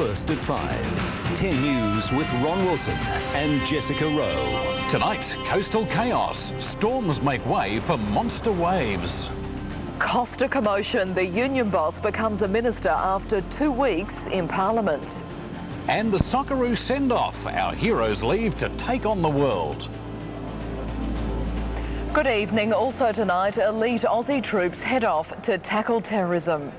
first at 5. 10 News with Ron Wilson and Jessica Rowe. Tonight, coastal chaos. Storms make way for monster waves. Costa commotion. The union boss becomes a minister after 2 weeks in Parliament. And the Socceroo send-off. Our heroes leave to take on the world. Good evening. Also tonight, elite Aussie troops head off to tackle terrorism.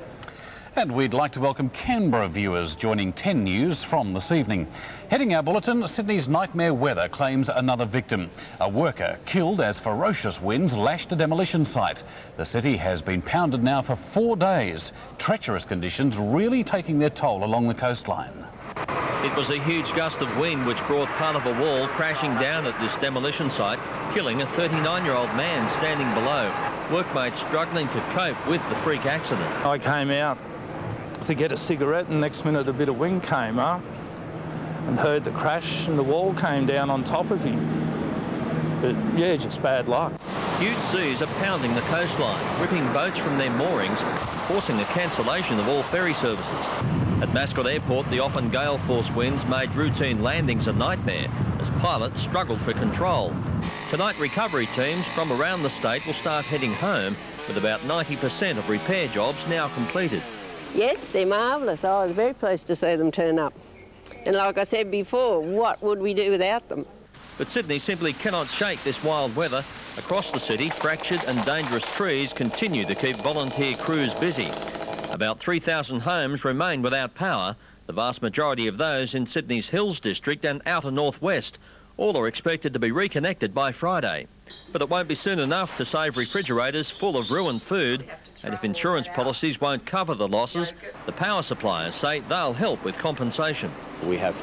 And we'd like to welcome Canberra viewers joining 10 News from this evening. Heading our bulletin, Sydney's nightmare weather claims another victim. A worker killed as ferocious winds lashed a demolition site. The city has been pounded now for 4 days. Treacherous conditions really taking their toll along the coastline. It was a huge gust of wind which brought part of a wall crashing down at this demolition site, killing a 39-year-old man standing below. Workmates struggling to cope with the freak accident. I came out to get a cigarette and next minute a bit of wind came up and heard the crash and the wall came down on top of him. But yeah, just bad luck. Huge seas are pounding the coastline, ripping boats from their moorings, forcing a cancellation of all ferry services. At Mascot Airport, the often gale force winds made routine landings a nightmare as pilots struggled for control. Tonight, recovery teams from around the state will start heading home with about 90% of repair jobs now completed. Yes, they're marvellous. I was very pleased to see them turn up. And like I said before, what would we do without them? But Sydney simply cannot shake this wild weather. Across the city, fractured and dangerous trees continue to keep volunteer crews busy. About 3,000 homes remain without power, the vast majority of those in Sydney's Hills district and outer northwest. All are expected to be reconnected by Friday. But it won't be soon enough to save refrigerators full of ruined food. And if insurance policies won't cover the losses, the power suppliers say they'll help with compensation. We have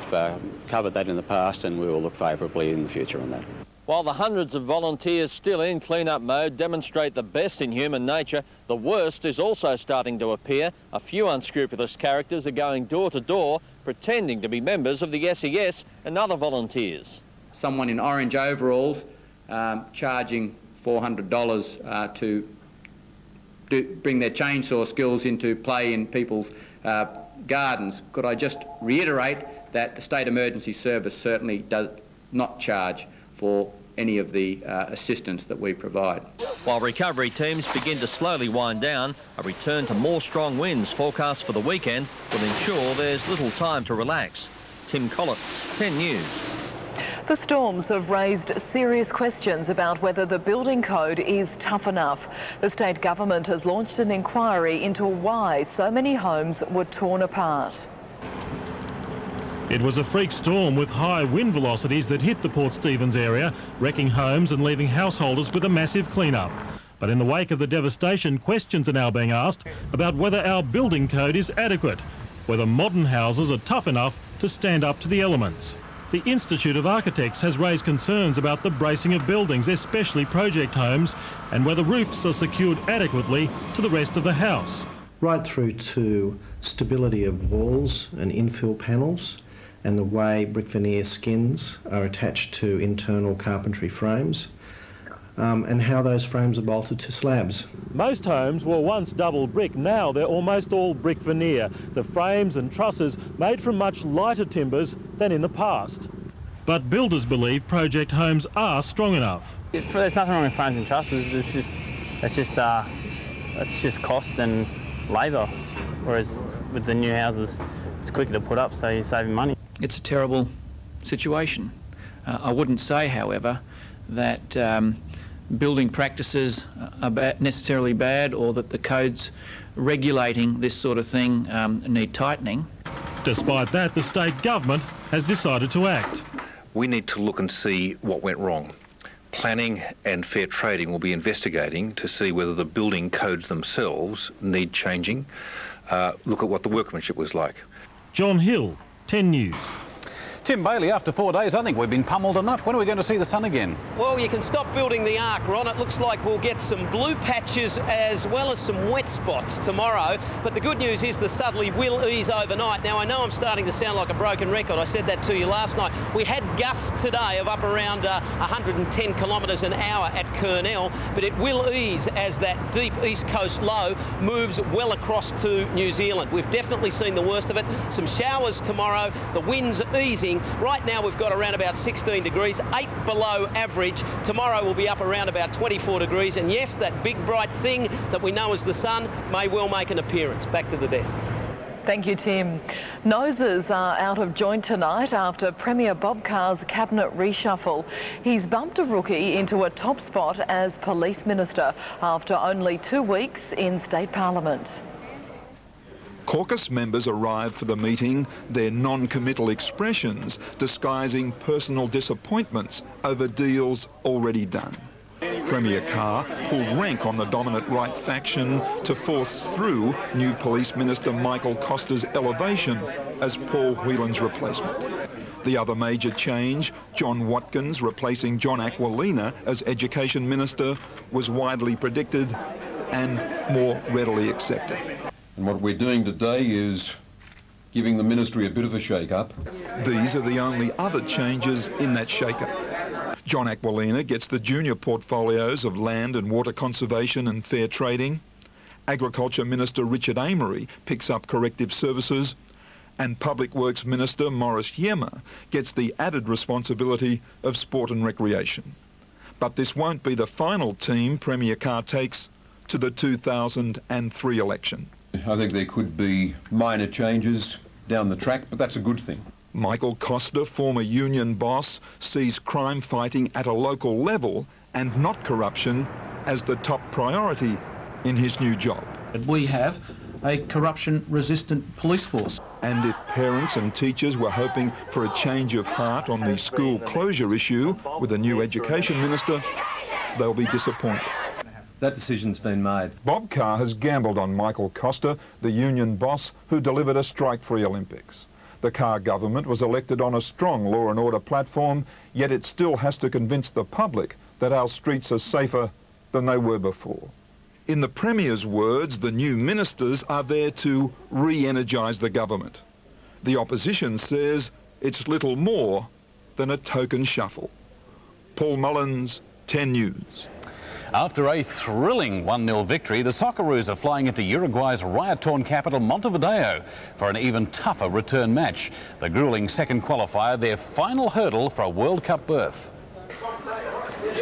covered that in the past and we will look favourably in the future on that. While the hundreds of volunteers still in clean-up mode demonstrate the best in human nature, the worst is also starting to appear. A few unscrupulous characters are going door to door, pretending to be members of the SES and other volunteers. Someone in orange overalls charging $400 to bring their chainsaw skills into play in people's gardens. Could I just reiterate that the State Emergency Service certainly does not charge for any of the assistance that we provide. While recovery teams begin to slowly wind down, a return to more strong winds forecast for the weekend will ensure there's little time to relax. Tim Collins, 10 News. The storms have raised serious questions about whether the building code is tough enough. The state government has launched an inquiry into why so many homes were torn apart. It was a freak storm with high wind velocities that hit the Port Stephens area, wrecking homes and leaving householders with a massive clean-up. But in the wake of the devastation, questions are now being asked about whether our building code is adequate, whether modern houses are tough enough to stand up to the elements. The Institute of Architects has raised concerns about the bracing of buildings, especially project homes, and whether roofs are secured adequately to the rest of the house. Right through to stability of walls and infill panels, and the way brick veneer skins are attached to internal carpentry frames, and how those frames are bolted to slabs. Most homes were once double brick, now they're almost all brick veneer, the frames and trusses made from much lighter timbers than in the past. But builders believe project homes are strong enough. There's nothing wrong with frames and trusses, that's just cost and labour, whereas with the new houses it's quicker to put up, so you're saving money. It's a terrible situation. I wouldn't say, however, that building practices are necessarily bad, or that the codes regulating this sort of thing need tightening. Despite that, the state government has decided to act. We need to look and see what went wrong. Planning and Fair Trading will be investigating to see whether the building codes themselves need changing. Look at what the workmanship was like. John Hill, 10 News. Tim Bailey, after 4 days, I think we've been pummeled enough. When are we going to see the sun again? Well, you can stop building the ark, Ron. It looks like we'll get some blue patches as well as some wet spots tomorrow. But the good news is the southerly will ease overnight. Now, I know I'm starting to sound like a broken record. I said that to you last night. We had gusts today of up around 110 kilometres an hour at Kurnell, but it will ease as that deep east coast low moves well across to New Zealand. We've definitely seen the worst of it. Some showers tomorrow, the wind's easing. Right now we've got around about 16 degrees, 8 below average. Tomorrow we'll be up around about 24 degrees, and yes, that big bright thing that we know as the sun may well make an appearance. Back to the desk. Thank you, Tim. Noses are out of joint tonight after Premier Bob Carr's cabinet reshuffle. He's bumped a rookie into a top spot as Police Minister after only 2 weeks in State Parliament. Caucus members arrived for the meeting, their non-committal expressions disguising personal disappointments over deals already done. Premier Carr pulled rank on the dominant right faction to force through new Police Minister Michael Costa's elevation as Paul Whelan's replacement. The other major change, John Watkins replacing John Aquilina as Education Minister, was widely predicted and more readily accepted. And what we're doing today is giving the ministry a bit of a shake-up. These are the only other changes in that shake-up. John Aquilina gets the junior portfolios of land and water conservation and fair trading. Agriculture Minister Richard Amery picks up corrective services. And Public Works Minister Maurice Yema gets the added responsibility of sport and recreation. But this won't be the final team Premier Carr takes to the 2003 election. I think there could be minor changes down the track, but that's a good thing. Michael Costa, former union boss, sees crime fighting at a local level and not corruption as the top priority in his new job. We have a corruption-resistant police force. And if parents and teachers were hoping for a change of heart on the school closure issue with a new education minister, they'll be disappointed. That decision's been made. Bob Carr has gambled on Michael Costa, the union boss who delivered a strike-free Olympics. The Carr government was elected on a strong law and order platform, yet it still has to convince the public that our streets are safer than they were before. In the Premier's words, the new ministers are there to re-energise the government. The opposition says it's little more than a token shuffle. Paul Mullins, 10 News. After a thrilling 1-0 victory, the Socceroos are flying into Uruguay's riot-torn capital Montevideo for an even tougher return match. The gruelling second qualifier, their final hurdle for a World Cup berth.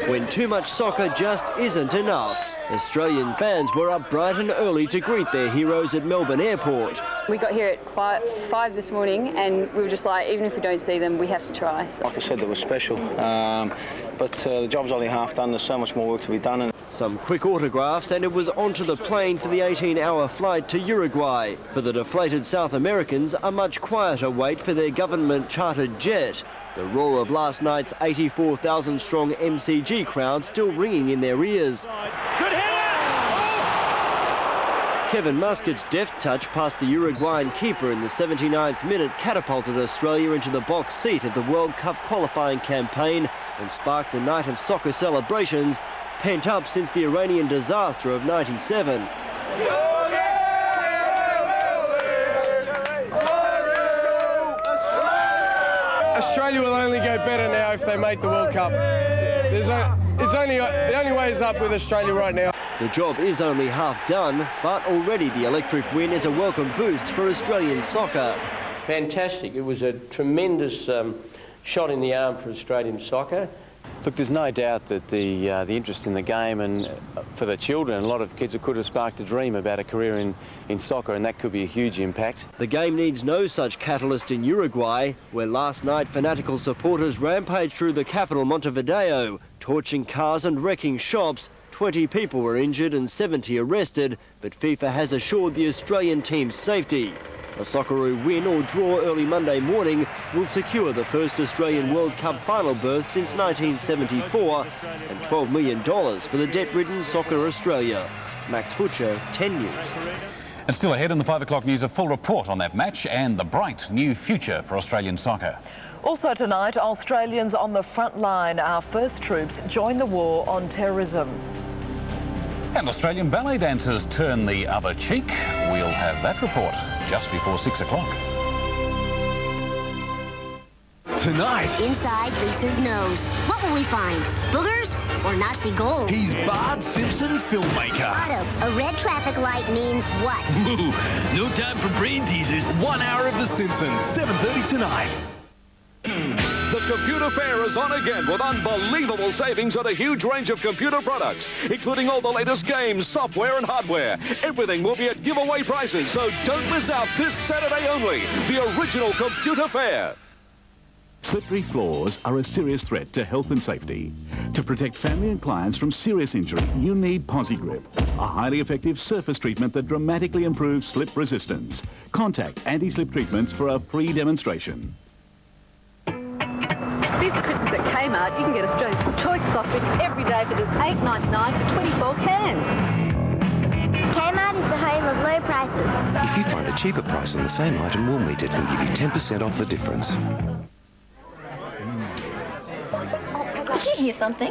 When too much soccer just isn't enough, Australian fans were up bright and early to greet their heroes at Melbourne Airport. We got here at 5 this morning and we were just like, even if we don't see them, we have to try. Like I said, they were special, but the job's only half done. There's so much more work to be done. Some quick autographs and it was onto the plane for the 18-hour flight to Uruguay. For the deflated South Americans, a much quieter wait for their government-chartered jet. The roar of last night's 84,000-strong MCG crowd still ringing in their ears. Good Kevin Muscat's deft touch past the Uruguayan keeper in the 79th minute catapulted Australia into the box seat of the World Cup qualifying campaign and sparked a night of soccer celebrations pent up since the Iranian disaster of '97. Australia will only go better now if they make the World Cup. The only way is up with Australia right now. The job is only half done, but already the electric win is a welcome boost for Australian soccer. Fantastic. It was a tremendous shot in the arm for Australian soccer. Look, there's no doubt that the interest in the game and for the children, a lot of kids could have sparked a dream about a career in soccer, and that could be a huge impact. The game needs no such catalyst in Uruguay, where last night fanatical supporters rampaged through the capital Montevideo, torching cars and wrecking shops. 20 people were injured and 70 arrested, but FIFA has assured the Australian team's safety. A Socceroo win or draw early Monday morning will secure the first Australian World Cup final berth since 1974 and $12 million for the debt-ridden Soccer Australia. Max Futcher, 10 News. And still ahead in the 5 o'clock news, a full report on that match and the bright new future for Australian soccer. Also tonight, Australians on the front line. Our first troops join the war on terrorism. And Australian ballet dancers turn the other cheek. We'll have that report just before 6 o'clock. Tonight. Inside Lisa's nose. What will we find? Boogers or Nazi gold? He's Bart Simpson, filmmaker. Otto, a red traffic light means what? Ooh, no time for brain teasers. 1 hour of The Simpsons, 7:30 tonight. The computer fair is on again with unbelievable savings on a huge range of computer products, including all the latest games, software and hardware. Everything will be at giveaway prices, so don't miss out this Saturday only. The original computer fair. Slippery floors are a serious threat to health and safety. To protect family and clients from serious injury, you need PosiGrip, a highly effective surface treatment that dramatically improves slip resistance. Contact Anti-Slip Treatments for a free demonstration. This Christmas at Kmart, you can get Australia's choice soft bits every day for just $8.99 for 24 cans. Kmart is the home of low prices. If you find a cheaper price on the same item, we'll meet it and give you 10% off the difference. Did you hear something?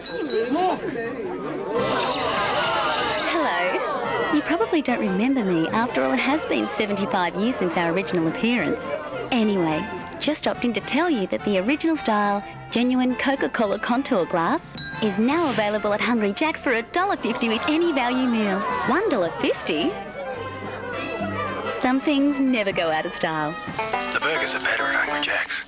Hello. You probably don't remember me. After all, it has been 75 years since our original appearance. Anyway, just opting to tell you that the original style, genuine Coca-Cola contour glass is now available at Hungry Jack's for $1.50 with any value meal. $1.50? Some things never go out of style. The burgers are better at Hungry Jack's.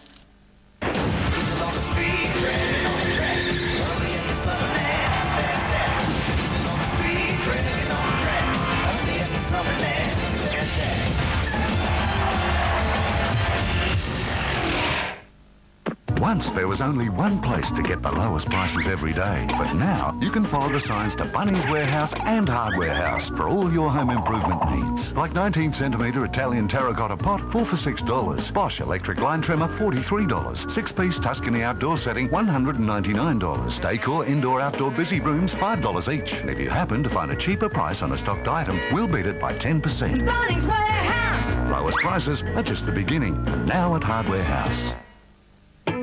Once there was only one place to get the lowest prices every day, but now you can follow the signs to Bunnings Warehouse and Hardware House for all your home improvement needs. Like 19cm Italian terracotta pot, 4 for $6. Bosch electric line trimmer, $43. 6-piece Tuscany outdoor setting, $199. Decor indoor outdoor busy brooms, $5 each. And if you happen to find a cheaper price on a stocked item, we'll beat it by 10%. Bunnings Warehouse! Lowest prices are just the beginning. And now at Hardware House.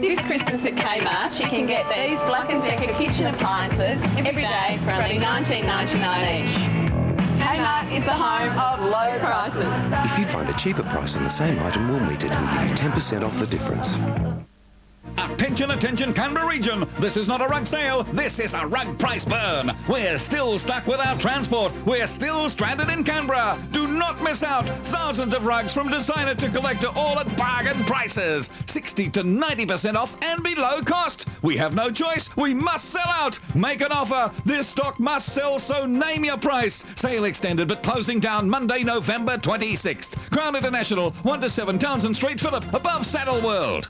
This Christmas at Kmart, you can get these Black & Decker kitchen appliances every day for only $19.99 each. Kmart is the home of low prices. If you find a cheaper price on the same item, we'll meet it and give you 10% off the difference. Attention, attention, Canberra region. This is not a rug sale. This is a rug price burn. We're still stuck with our transport. We're still stranded in Canberra. Do not miss out. Thousands of rugs from designer to collector, all at bargain prices. 60 to 90% off and below cost. We have no choice. We must sell out. Make an offer. This stock must sell, so name your price. Sale extended but closing down Monday, November 26th. Crown International, 1 to 7 Townsend Street, Phillip, above Saddle World.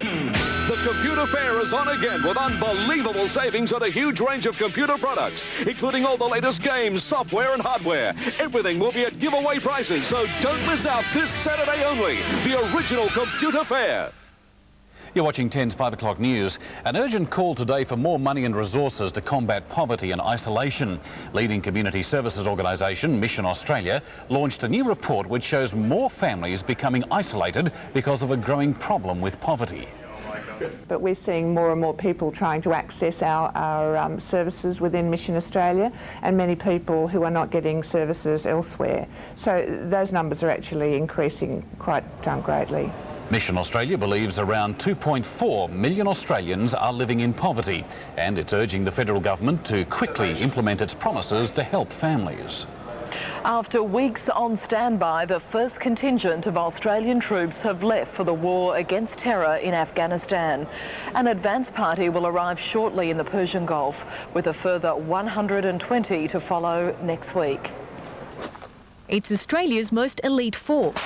The computer fair is on again with unbelievable savings on a huge range of computer products, including all the latest games, software and hardware. Everything will be at giveaway prices, so don't miss out this Saturday only. The original computer fair. You're watching 10's 5 o'clock news. An urgent call today for more money and resources to combat poverty and isolation. Leading community services organisation Mission Australia launched a new report which shows more families becoming isolated because of a growing problem with poverty. But we're seeing more and more people trying to access our services within Mission Australia, and many people who are not getting services elsewhere. So those numbers are actually increasing quite greatly. Mission Australia believes around 2.4 million Australians are living in poverty, and it's urging the federal government to quickly implement its promises to help families. After weeks on standby, the first contingent of Australian troops have left for the war against terror in Afghanistan. An advance party will arrive shortly in the Persian Gulf, with a further 120 to follow next week. It's Australia's most elite force.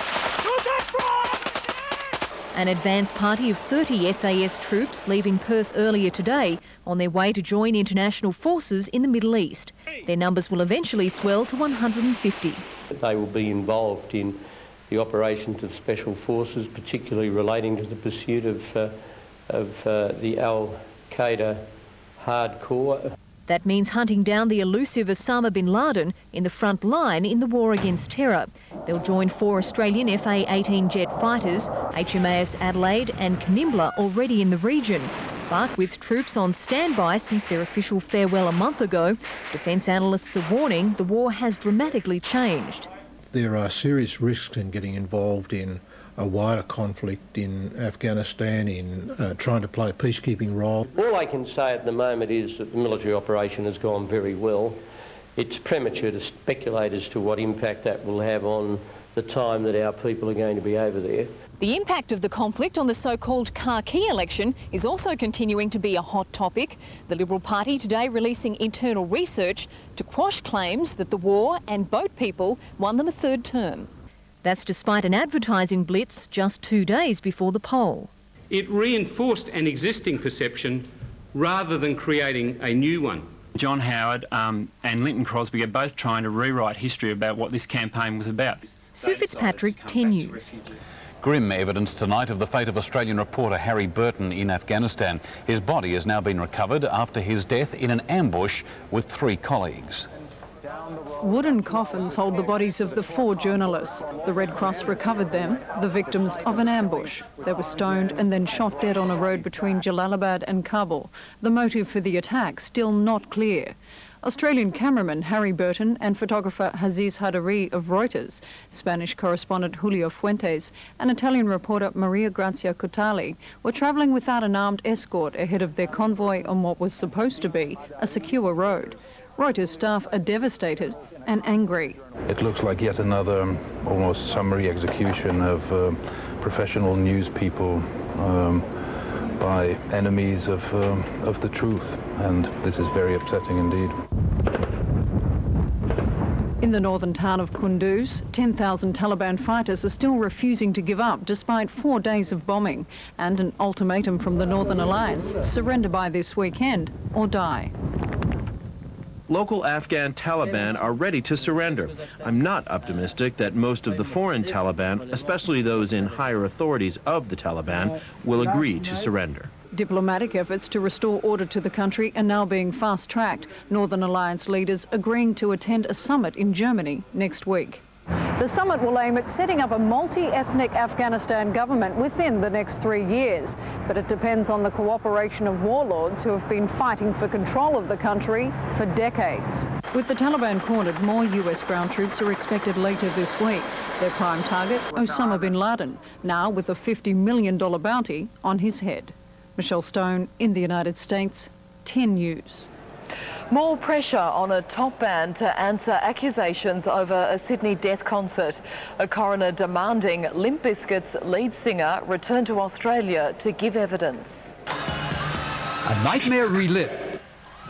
An advance party of 30 SAS troops leaving Perth earlier today on their way to join international forces in the Middle East. Their numbers will eventually swell to 150. They will be involved in the operations of special forces, particularly relating to the pursuit of the Al-Qaeda hardcore. That means hunting down the elusive Osama bin Laden in the front line in the war against terror. They'll join 4 Australian FA-18 jet fighters, HMAS Adelaide and Canimbla, already in the region. But with troops on standby since their official farewell a month ago, defence analysts are warning the war has dramatically changed. There are serious risks in getting involved in a wider conflict in Afghanistan, in trying to play a peacekeeping role. All I can say at the moment is that the military operation has gone very well. It's premature to speculate as to what impact that will have on the time that our people are going to be over there. The impact of the conflict on the so-called Kharki election is also continuing to be a hot topic. The Liberal Party today releasing internal research to quash claims that the war and boat people won them a 3rd term. That's despite an advertising blitz just 2 days before the poll. It reinforced an existing perception rather than creating a new one. John Howard and Linton Crosby are both trying to rewrite history about what this campaign was about. Sue Fitzpatrick, 10 News. Grim evidence tonight of the fate of Australian reporter Harry Burton in Afghanistan. His body has now been recovered after his death in an ambush with 3 colleagues. Wooden coffins hold the bodies of the 4 journalists. The Red Cross recovered them, the victims of an ambush. They were stoned and then shot dead on a road between Jalalabad and Kabul. The motive for the attack still not clear. Australian cameraman Harry Burton and photographer Aziz Hadari of Reuters, Spanish correspondent Julio Fuentes and Italian reporter Maria Grazia Cotali were travelling without an armed escort ahead of their convoy on what was supposed to be a secure road. Reuters staff are devastated and angry. It looks like yet another almost summary execution of professional news people by enemies of the truth, and this is very upsetting indeed. In the northern town of Kunduz, 10,000 Taliban fighters are still refusing to give up despite 4 days of bombing and an ultimatum from the Northern Alliance: surrender by this weekend or die. Local Afghan Taliban are ready to surrender. I'm not optimistic that most of the foreign Taliban, especially those in higher authorities of the Taliban, will agree to surrender. Diplomatic efforts to restore order to the country are now being fast-tracked. Northern Alliance leaders agreeing to attend a summit in Germany next week. The summit will aim at setting up a multi-ethnic Afghanistan government within the next 3 years. But it depends on the cooperation of warlords who have been fighting for control of the country for decades. With the Taliban cornered, more US ground troops are expected later this week. Their prime target, Osama bin Laden, now with a $50 million bounty on his head. Michelle Stone in the United States, 10 News. More pressure on a top band to answer accusations over a Sydney death concert. A coroner demanding Limp Bizkit's lead singer return to Australia to give evidence. A nightmare relit.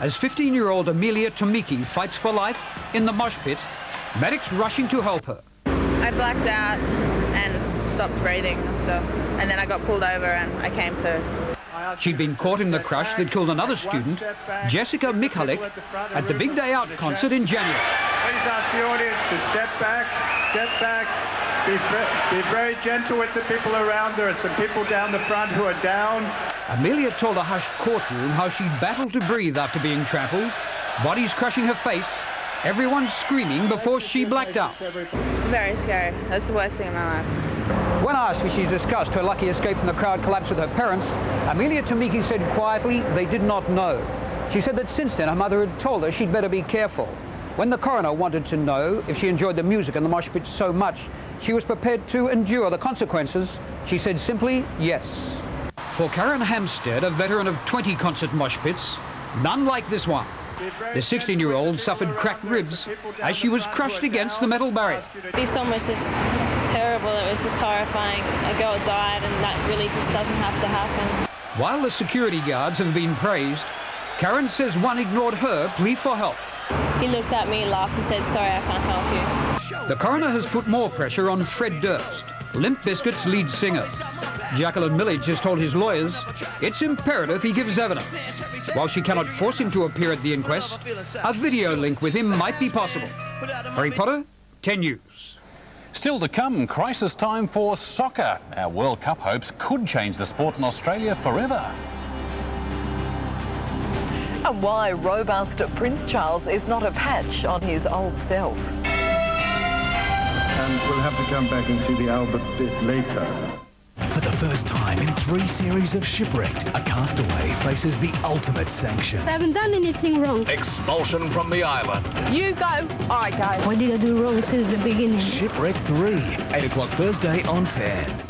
As 15-year-old Amelia Tomiki fights for life in the mosh pit, medics rushing to help her. I blacked out and stopped breathing and stuff, and then I got pulled over and I came to. She'd been caught in the crash that killed another student, Jessica Michalik, at the Big Day Out concert in January. Please ask the audience to step back, be very gentle with the people around. There are some people down the front who are down. Amelia told a hushed courtroom how she battled to breathe after being trampled, bodies crushing her face, everyone screaming before she blacked out. Very scary. That's the worst thing in my life. When asked if she's discussed her lucky escape from the crowd collapse with her parents, Amelia Tomiki said quietly they did not know. She said that since then her mother had told her she'd better be careful. When the coroner wanted to know if she enjoyed the music and the mosh pit so much she was prepared to endure the consequences, she said simply yes. For Karen Hampstead, a veteran of 20 concert mosh pits, none like this one. The 16-year-old suffered cracked ribs as she was crushed against the metal barrier. This song was just terrible. It was just horrifying. A girl died and that really just doesn't have to happen. While the security guards have been praised, Karen says one ignored her plea for help. He looked at me, laughed and said, "Sorry, I can't help you." The coroner has put more pressure on Fred Durst, Limp Bizkit's lead singer. Jacqueline Millage has told his lawyers it's imperative he gives evidence. While she cannot force him to appear at the inquest, a video link with him might be possible. Harry Potter, 10 News. Still to come, crisis time for soccer. Our World Cup hopes could change the sport in Australia forever. And why robust Prince Charles is not a patch on his old self. And we'll have to come back and see the Albert bit later. For the first time in 3 series of Shipwrecked, a castaway faces the ultimate sanction. They haven't done anything wrong. Expulsion from the island. You go, I go. What did I do wrong since the beginning? Shipwrecked 3, 8 o'clock Thursday on 10.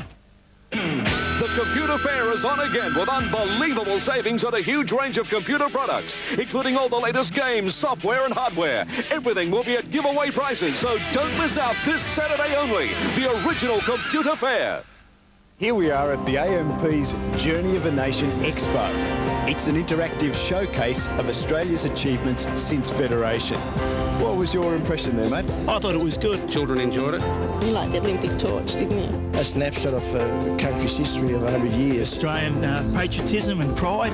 The computer fair is on again with unbelievable savings on a huge range of computer products, including all the latest games, software and hardware. Everything will be at giveaway prices, so don't miss out this Saturday only. The original computer fair. Here we are at the AMP's Journey of a Nation Expo. It's an interactive showcase of Australia's achievements since Federation. What was your impression there, mate? I thought it was good. Children enjoyed it. You liked the Olympic torch, didn't you? A snapshot of a country's history of 100 years. Australian patriotism and pride.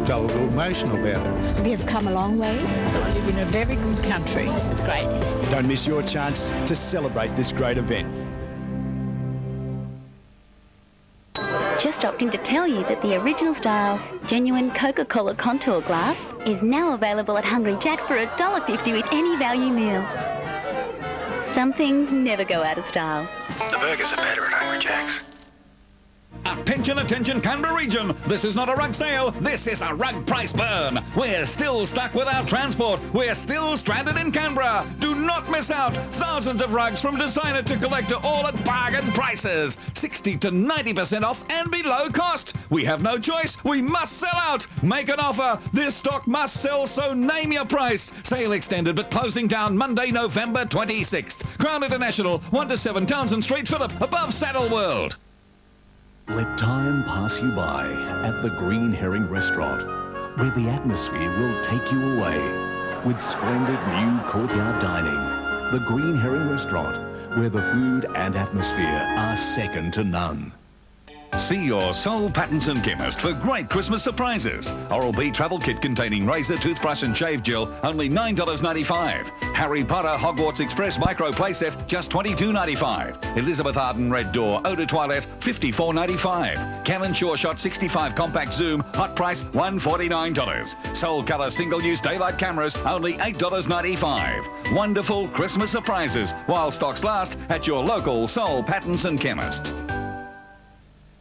Felt a little emotional about it. We have come a long way. I live in a very good country. It's great. Don't miss your chance to celebrate this great event. Just stopped in to tell you that the original style, genuine Coca-Cola contour glass is now available at Hungry Jack's for $1.50 with any value meal. Some things never go out of style. The burgers are better at Hungry Jack's. Attention, attention, Canberra region. This is not a rug sale. This is a rug price burn. We're still stuck without transport. We're still stranded in Canberra. Do not miss out. Thousands of rugs from designer to collector, all at bargain prices. 60 to 90% off and below cost. We have no choice. We must sell out. Make an offer. This stock must sell, so name your price. Sale extended but closing down Monday, November 26th. Crown International, 1 to 7 Townsend Street, Phillip, above Saddle World. Let time pass you by at the Green Herring Restaurant, where the atmosphere will take you away with splendid new courtyard dining. The Green Herring Restaurant, where the food and atmosphere are second to none. See your Soul Pattinson chemist for great Christmas surprises. Oral-B travel kit containing razor, toothbrush and shave gel, only $9.95. Harry Potter Hogwarts Express micro playset, just $22.95. Elizabeth Arden Red Door Eau de Toilette, $54.95. Canon Sure Shot 65 compact zoom, hot price $149. Soul Color single-use daylight cameras, only $8.95. Wonderful Christmas surprises while stocks last at your local Soul Pattinson chemist.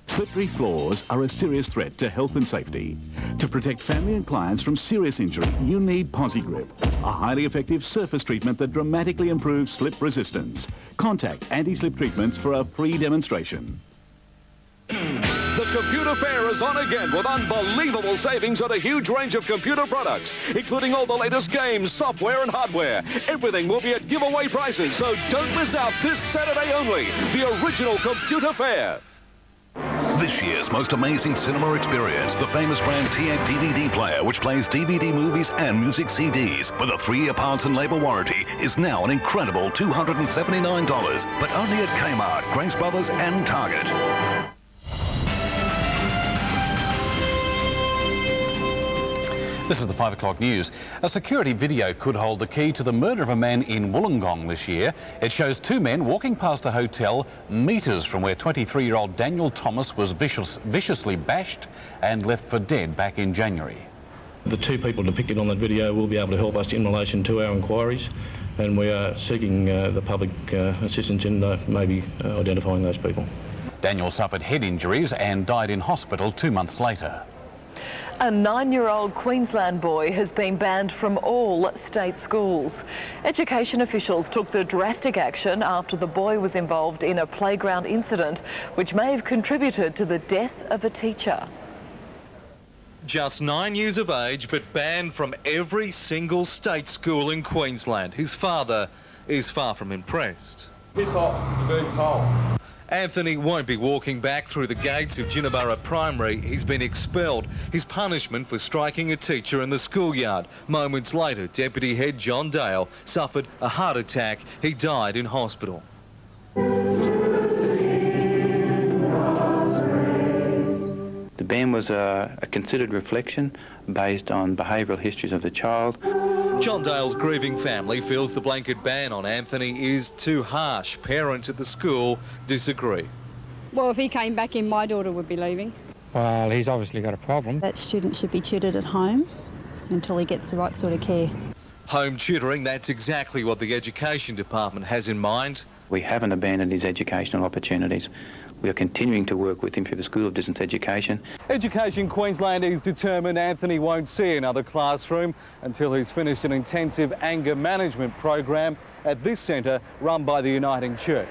Slippery floors are a serious threat to health and safety. To protect family and clients from serious injury, you need PosiGrip, a highly effective surface treatment that dramatically improves slip resistance. Contact Anti-Slip Treatments for a free demonstration. The computer fair is on again with unbelievable savings on a huge range of computer products, including all the latest games, software and hardware. Everything will be at giveaway prices, so don't miss out this Saturday only. The original computer fair. This year's most amazing cinema experience, the famous brand TAG DVD player, which plays DVD movies and music CDs with a 3-year parts and labor warranty, is now an incredible $279, but only at Kmart, Grace Brothers and Target. This is the 5 o'clock news. A security video could hold the key to the murder of a man in Wollongong this year. It shows 2 men walking past a hotel metres from where 23-year-old Daniel Thomas was viciously bashed and left for dead back in January. The 2 people depicted on that video will be able to help us in relation to our inquiries, and we are seeking the public assistance in maybe identifying those people. Daniel suffered head injuries and died in hospital 2 months later. A 9-year-old Queensland boy has been banned from all state schools. Education officials took the drastic action after the boy was involved in a playground incident which may have contributed to the death of a teacher. Just 9 years of age, but banned from every single state school in Queensland. His father is far from impressed. Piss off, you're being told. Anthony won't be walking back through the gates of Jinnaburra Primary. He's been expelled. His punishment for striking a teacher in the schoolyard. Moments later, Deputy Head John Dale suffered a heart attack. He died in hospital. The ban was a considered reflection based on behavioural histories of the child. John Dale's grieving family feels the blanket ban on Anthony is too harsh. Parents at the school disagree. Well, if he came back in, my daughter would be leaving. Well, he's obviously got a problem. That student should be tutored at home until he gets the right sort of care. Home tutoring, that's exactly what the Education Department has in mind. We haven't abandoned his educational opportunities. We are continuing to work with him through the School of Distance Education. Education Queensland is determined Anthony won't see another classroom until he's finished an intensive anger management program at this centre run by the Uniting Church.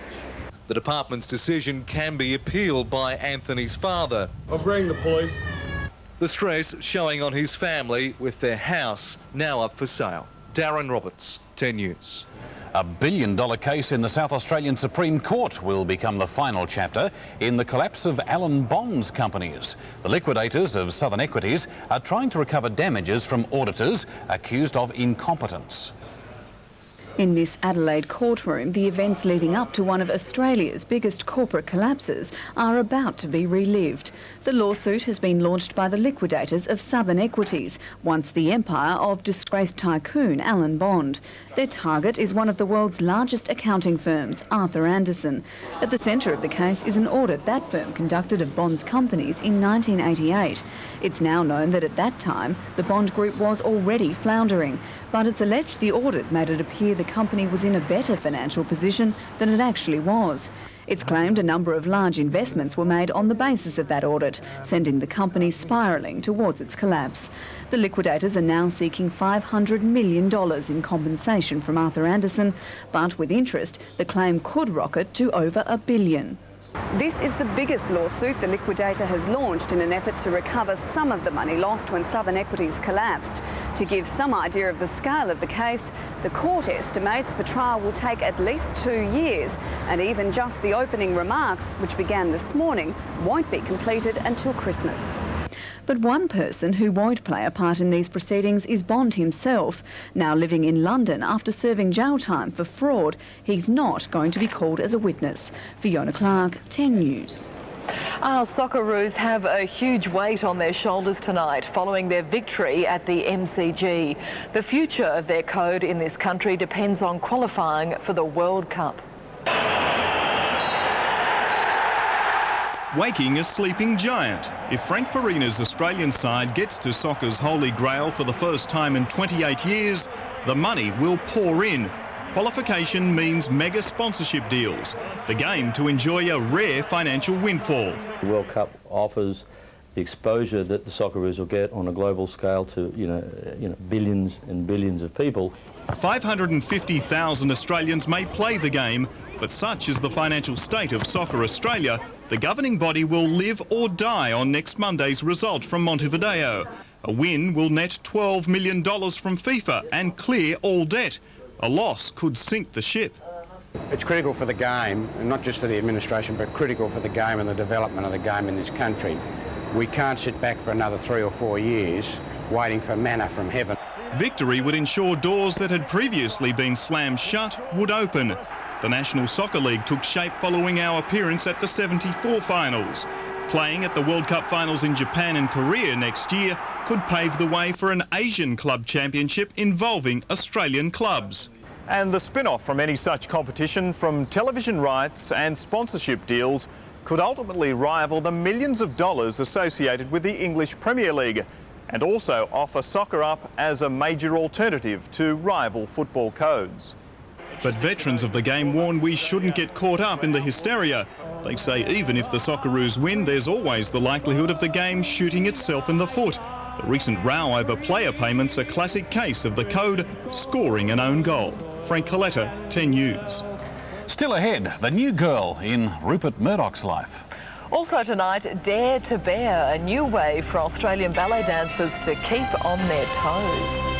The department's decision can be appealed by Anthony's father. I'll bring the police. The stress showing on his family with their house now up for sale. Darren Roberts, 10 News. $1 billion case in the South Australian Supreme Court will become the final chapter in the collapse of Alan Bond's companies. The liquidators of Southern Equities are trying to recover damages from auditors accused of incompetence. In this Adelaide courtroom, the events leading up to one of Australia's biggest corporate collapses are about to be relived. The lawsuit has been launched by the liquidators of Southern Equities, once the empire of disgraced tycoon Alan Bond. Their target is one of the world's largest accounting firms, Arthur Andersen. At the centre of the case is an audit that firm conducted of Bond's companies in 1988. It's now known that at that time, the Bond Group was already floundering, but it's alleged the audit made it appear the company was in a better financial position than it actually was. It's claimed a number of large investments were made on the basis of that audit, sending the company spiralling towards its collapse. The liquidators are now seeking $500 million in compensation from Arthur Andersen, but with interest, the claim could rocket to over $1 billion. This is the biggest lawsuit the liquidator has launched in an effort to recover some of the money lost when Southern Equities collapsed. To give some idea of the scale of the case, the court estimates the trial will take at least 2 years, and even just the opening remarks, which began this morning, won't be completed until Christmas. But one person who won't play a part in these proceedings is Bond himself. Now living in London after serving jail time for fraud, he's not going to be called as a witness. Fiona Clark, 10 News. Our Socceroos have a huge weight on their shoulders tonight following their victory at the MCG. The future of their code in this country depends on qualifying for the World Cup. Waking a sleeping giant. If Frank Farina's Australian side gets to soccer's holy grail for the first time in 28 years, the money will pour in. Qualification means mega sponsorship deals. The game to enjoy a rare financial windfall. The World Cup offers the exposure that the Socceroos will get on a global scale to, billions and billions of people. 550,000 Australians may play the game, but such is the financial state of Soccer Australia, the governing body will live or die on next Monday's result from Montevideo. A win will net $12 million from FIFA and clear all debt. A loss could sink the ship. It's critical for the game, and not just for the administration, but critical for the game and the development of the game in this country. We can't sit back for another 3 or 4 years waiting for manna from heaven. Victory would ensure doors that had previously been slammed shut would open. The National Soccer League took shape following our appearance at the 74 finals. Playing at the World Cup finals in Japan and Korea next year could pave the way for an Asian club championship involving Australian clubs. And the spin-off from any such competition from television rights and sponsorship deals could ultimately rival the millions of dollars associated with the English Premier League, and also offer soccer up as a major alternative to rival football codes. But veterans of the game warn we shouldn't get caught up in the hysteria. They say even if the Socceroos win, there's always the likelihood of the game shooting itself in the foot. The recent row over player payments a classic case of the code scoring an own goal. Frank Coletta, 10 News. Still ahead, the new girl in Rupert Murdoch's life. Also tonight, Dare to Bear, a new way for Australian ballet dancers to keep on their toes.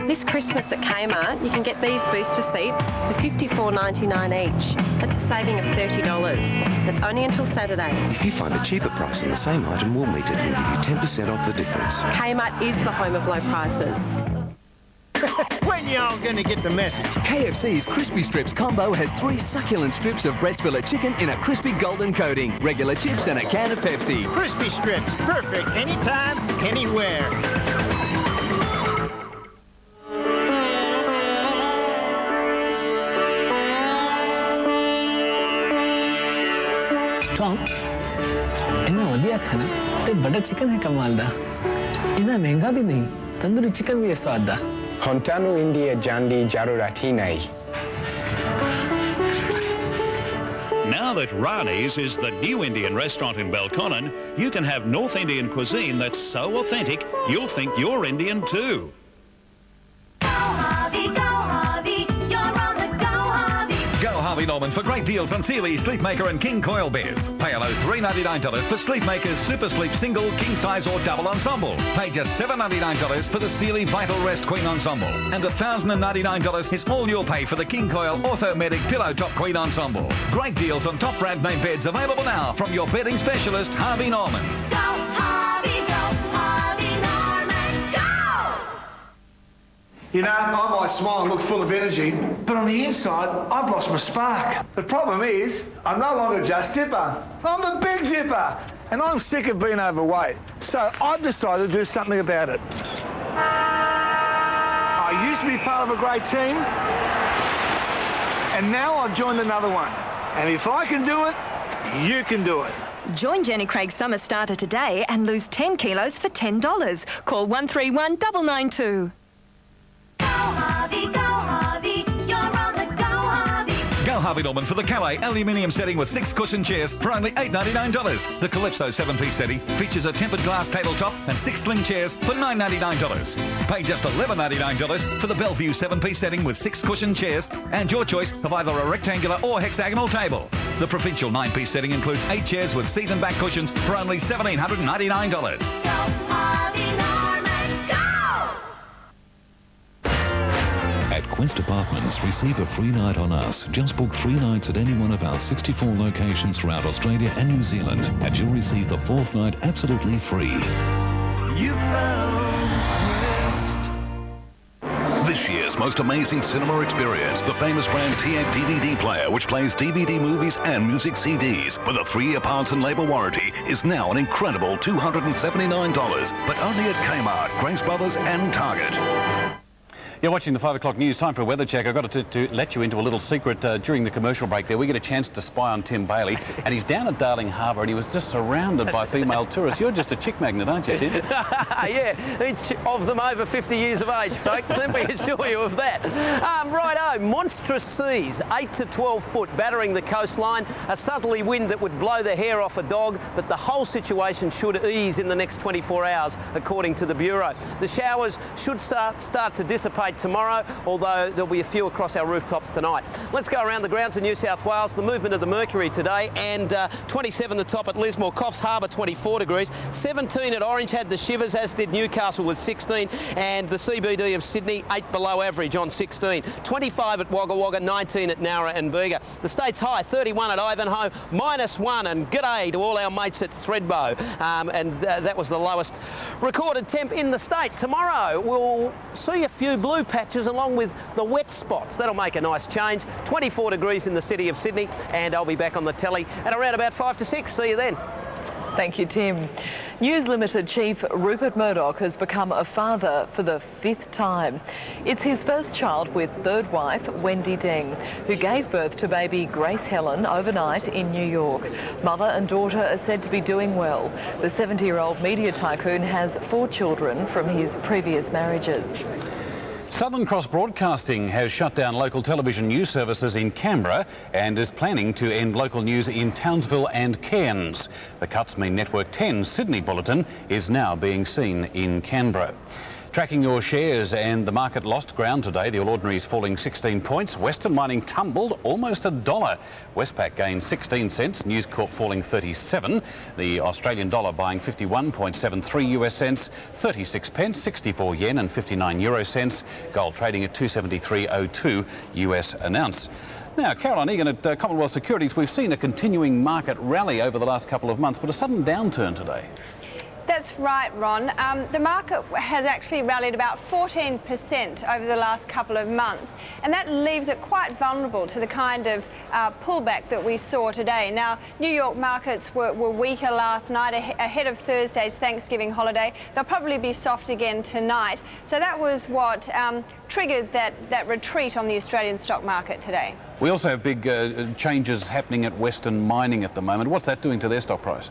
This Christmas at Kmart, you can get these booster seats for $54.99 each. That's a saving of $30. That's only until Saturday. If you find a cheaper price on the same item, we'll meet it and give you 10% off the difference. Kmart is the home of low prices. When y'all gonna get the message. KFC's Crispy Strips combo has 3 succulent strips of breast fillet chicken in a crispy golden coating, regular chips and a can of Pepsi. Crispy Strips, perfect anytime, anywhere. Tom, इतना वधिया खाना ते butter chicken है कमाल दा इतना महंगा भी नहीं तंदूरी चिकन भी है स्वाद दा Hontanu India Jandi Jarurati nahi. Now that Rani's is the new Indian restaurant in Belconnen, you can have North Indian cuisine that's so authentic you'll think you're Indian too. Harvey Norman for great deals on Sealy, Sleepmaker and King Coil beds. Pay a low $399 for Sleepmaker's Super Sleep Single, King Size or Double Ensemble. Pay just $799 for the Sealy Vital Rest Queen Ensemble. And $1,099 is all you'll pay for the King Coil Orthomedic Pillow Top Queen Ensemble. Great deals on top brand name beds available now from your bedding specialist, Harvey Norman. Go, Harvey, Norman, go! You know, I might smile and look full of energy, but on the inside, I've lost my spark. The problem is, I'm no longer just Dipper. I'm the Big Dipper. And I'm sick of being overweight. So I've decided to do something about it. I used to be part of a great team, and now I've joined another one. And if I can do it, you can do it. Join Jenny Craig's Summer Starter today and lose 10 kilos for $10. Call 131 992. Go Harvey Norman for the Calais aluminium setting with 6 cushion chairs for only $899. The Calypso 7-piece setting features a tempered glass tabletop and 6 sling chairs for $999. Pay just $11.99 for the Bellevue 7-piece setting with 6 cushion chairs and your choice of either a rectangular or hexagonal table. The Provincial 9-piece setting includes 8 chairs with seat and back cushions for only $1,799. At Quest Apartments, receive a free night on us. Just book 3 nights at any one of our 64 locations throughout Australia and New Zealand, and you'll receive the 4th night absolutely free. You This year's most amazing cinema experience, the famous brand TF DVD player, which plays DVD movies and music CDs with a 3-year parts and label warranty, is now an incredible $279, but only at Kmart, Grace Brothers and Target. You're watching the 5 o'clock news. Time for a weather check. I've got to let you into a little secret during the commercial break there. We get a chance to spy on Tim Bailey, and he's down at Darling Harbour, and he was just surrounded by female tourists. You're just a chick magnet, aren't you, Tim? Yeah, each of them over 50 years of age, folks. Let me assure you of that. Righto, monstrous seas, 8 to 12 foot, battering the coastline. A southerly wind that would blow the hair off a dog, but the whole situation should ease in the next 24 hours, according to the Bureau. The showers should start to dissipate tomorrow, although there'll be a few across our rooftops tonight. Let's go around the grounds of New South Wales. The movement of the mercury today, and 27 the top at Lismore, Coffs Harbour 24 degrees, 17 at Orange had the shivers, as did Newcastle with 16, and the CBD of Sydney 8 below average on 16, 25 at Wagga Wagga, 19 at Nowra and Bega. The state's high 31 at Ivanhoe, -1, and g'day to all our mates at Thredbo, and that was the lowest recorded temp in the state. Tomorrow we'll see a few blue patches along with the wet spots. That'll make a nice change. 24 degrees in the city of Sydney, and I'll be back on the telly at around about 5 to 6. See you then. Thank you, Tim. News Limited chief Rupert Murdoch has become a father for the 5th time. It's his first child with 3rd wife, Wendy Deng, who gave birth to baby Grace Helen overnight in New York. Mother and daughter are said to be doing well. The 70-year-old media tycoon has 4 children from his previous marriages. Southern Cross Broadcasting has shut down local television news services in Canberra and is planning to end local news in Townsville and Cairns. The cuts mean Network 10's Sydney Bulletin is now being seen in Canberra. Tracking your shares, and the market lost ground today. The All Ordinaries falling 16 points. Western Mining tumbled almost $1. Westpac gained 16 cents. News Corp falling 37. The Australian dollar buying 51.73 US cents, 36 pence, 64 yen and 59 euro cents. Gold trading at 273.02 US an ounce. Now, Caroline Egan at Commonwealth Securities, we've seen a continuing market rally over the last couple of months, but a sudden downturn today. That's that's right, Ron. The market has actually rallied about 14% over the last couple of months, and that leaves it quite vulnerable to the kind of pullback that we saw today. Now, New York markets were weaker last night ahead of Thursday's Thanksgiving holiday. They'll probably be soft again tonight. So that was what triggered that retreat on the Australian stock market today. We also have big changes happening at Western Mining at the moment. What's that doing to their stock price?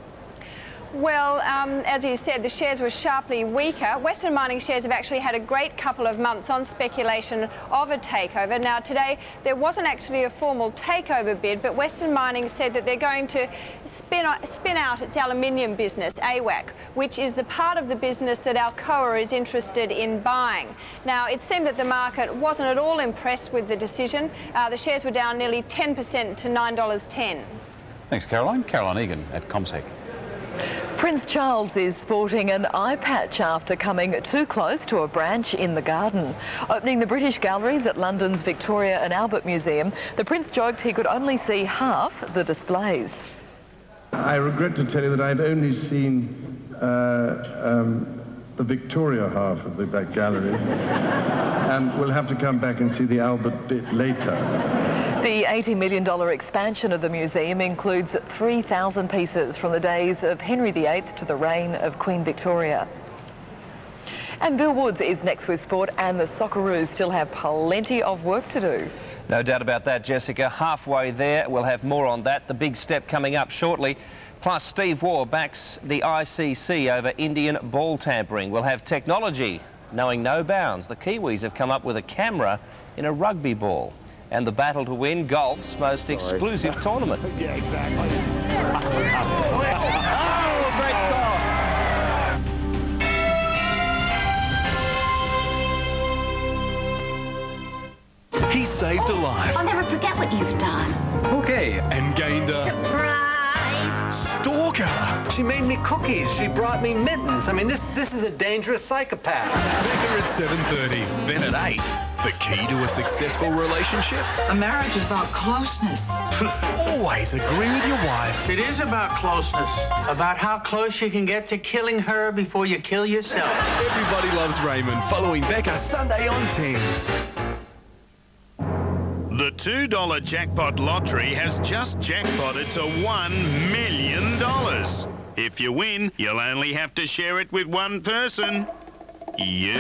Well, as you said, the shares were sharply weaker. Western Mining shares have actually had a great couple of months on speculation of a takeover. Now, today, there wasn't actually a formal takeover bid, but Western Mining said that they're going to spin out its aluminium business, AWAC, which is the part of the business that Alcoa is interested in buying. Now, it seemed that the market wasn't at all impressed with the decision. The shares were down nearly 10% to $9.10. Thanks, Caroline. Caroline Egan at ComSec. Prince Charles is sporting an eye patch after coming too close to a branch in the garden. Opening the British galleries at London's Victoria and Albert Museum, the Prince joked he could only see half the displays. I regret to tell you that I'd only seen the Victoria half of the back galleries, and we'll have to come back and see the Albert bit later. The $80 million expansion of the museum includes 3,000 pieces from the days of Henry VIII to the reign of Queen Victoria. And Bill Woods is next with sport, and the Socceroos still have plenty of work to do. No doubt about that, Jessica. Halfway there. We'll have more on that. The big step coming up shortly. Plus, Steve Waugh backs the ICC over Indian ball tampering. We'll have technology knowing no bounds. The Kiwis have come up with a camera in a rugby ball. And the battle to win golf's most exclusive tournament. Yeah, exactly. Oh, great goal. He saved a life. I'll never forget what you've done. Okay, and gained a... Surprise! Stalker. She made me cookies. She brought me mittens. I mean, this is a dangerous psychopath. Becca at 7:30, then at 8. The key to a successful relationship? A marriage is about closeness. Always agree with your wife. It is about closeness. About how close you can get to killing her before you kill yourself. Everybody Loves Raymond, following Becca Sunday on 10. The $2 jackpot lottery has just jackpotted to $1 million. If you win, you'll only have to share it with one person. You.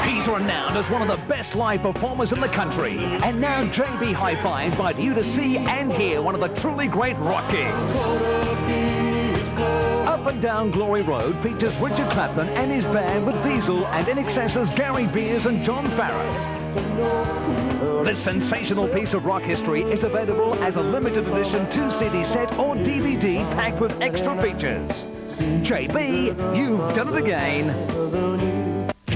He's renowned as one of the best live performers in the country. And now JB Hi-Fi invite you to see and hear one of the truly great rock kings. Up and Down Glory Road features Richard Clapton and his band with Diesel and INXS's Gary Beers and John Farris. This sensational piece of rock history is available as a limited edition 2-CD set or DVD packed with extra features. JB, you've done it again.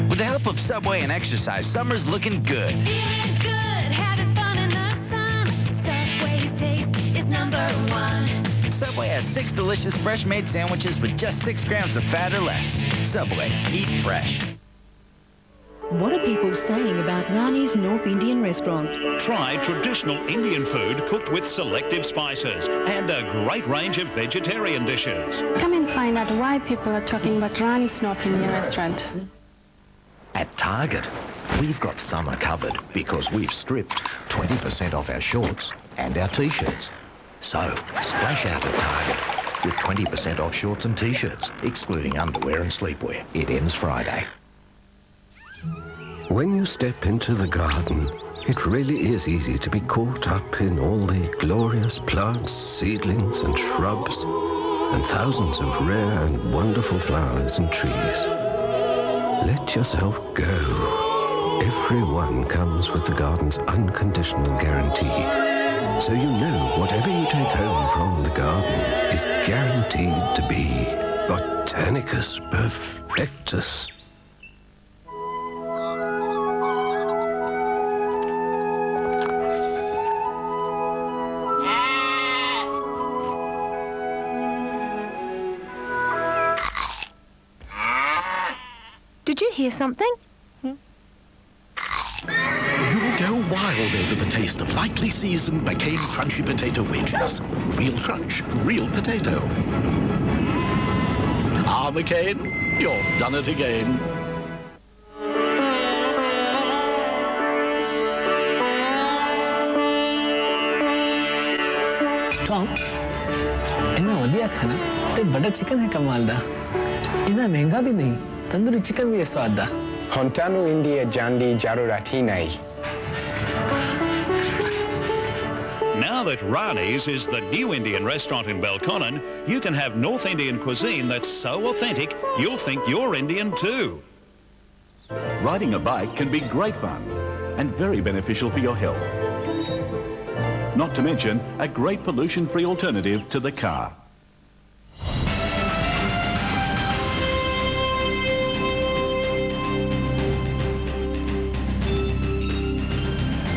With the help of Subway and exercise, summer's looking good. Feeling good, having fun in the sun. Subway's taste is #1. Subway has 6 delicious fresh-made sandwiches with just 6 grams of fat or less. Subway, eat fresh. What are people saying about Rani's North Indian restaurant? Try traditional Indian food cooked with selective spices and a great range of vegetarian dishes. Come and find out why people are talking about Rani's North Indian restaurant. At Target, we've got summer covered because we've stripped 20% off our shorts and our T-shirts. So, splash out at Target with 20% off shorts and T-shirts, excluding underwear and sleepwear. It ends Friday. When you step into the garden, it really is easy to be caught up in all the glorious plants, seedlings and shrubs, and thousands of rare and wonderful flowers and trees. Let yourself go. Everyone comes with the garden's unconditional guarantee. So you know whatever you take home from the garden is guaranteed to be Botanicus perfectus. Did you hear something? You'll go wild wild over the taste of lightly seasoned McCain crunchy potato wedges. Real crunch, real potato. Ah, McCain, you've done it again. Tom, इतना वधिया खाना ते butter chicken है कमाल दा इतना महंगा भी नहीं तंदूरी चिकन भी है स्वाद दा Hontanu India Jandi Jarurati nahi. Now that Rani's is the new Indian restaurant in Belconnen, you can have North Indian cuisine that's so authentic, you'll think you're Indian too. Riding a bike can be great fun and very beneficial for your health. Not to mention a great pollution-free alternative to the car.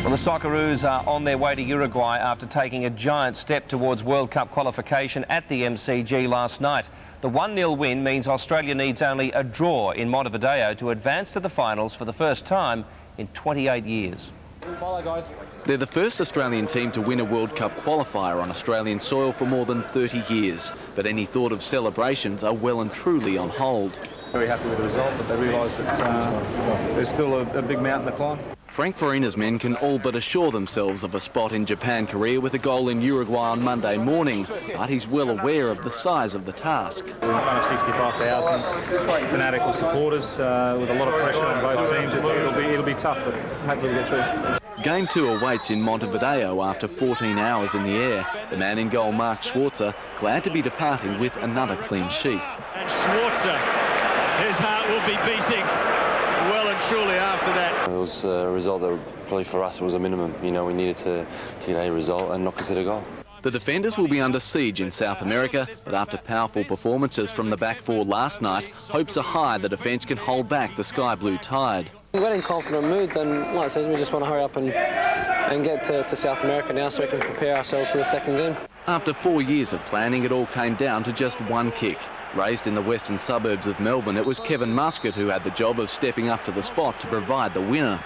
Well, the Socceroos are on their way to Uruguay after taking a giant step towards World Cup qualification at the MCG last night. The 1-0 win means Australia needs only a draw in Montevideo to advance to the finals for the first time in 28 years. They're the first Australian team to win a World Cup qualifier on Australian soil for more than 30 years. But any thought of celebrations are well and truly on hold. Very happy with the result, but they realise that there's still a big mountain to climb. Frank Farina's men can all but assure themselves of a spot in Japan Korea with a goal in Uruguay on Monday morning, but he's well aware of the size of the task. We're in front of 65,000 fanatical supporters with a lot of pressure on both teams. It'll be tough, but hopefully we'll get through. Game 2 awaits in Montevideo after 14 hours in the air. The man in goal, Mark Schwarzer, glad to be departing with another clean sheet. And Schwarzer, his heart will be beating well and truly after that. It was a result that probably for us was a minimum. You know, we needed to get a result and not concede a goal. The defenders will be under siege in South America, but after powerful performances from the back four last night, hopes are high the defence can hold back the Sky Blue tide. We're in confident mood, and like I said, we just want to hurry up and get to South America now so we can prepare ourselves for the second game. After 4 years of planning, it all came down to just one kick. Raised in the western suburbs of Melbourne, it was Kevin Muscat who had the job of stepping up to the spot to provide the winner.